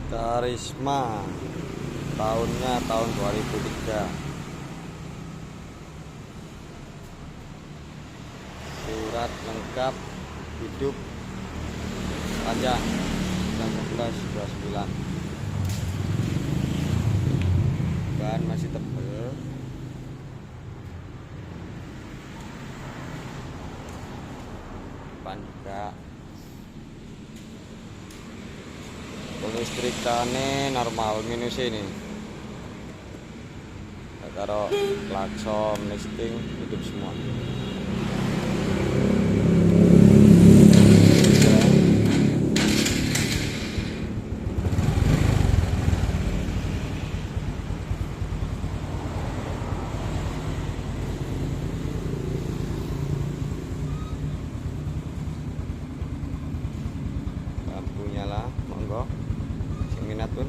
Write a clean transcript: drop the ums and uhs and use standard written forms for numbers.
Karisma, tahunnya tahun 2003. Surat lengkap hidup panjang 1929. Ban masih tebal. Ban juga. Kelistrikannya normal minus ini. Taruh klakson, listing hidup semua. Lampu nyala, monggo sing minat pun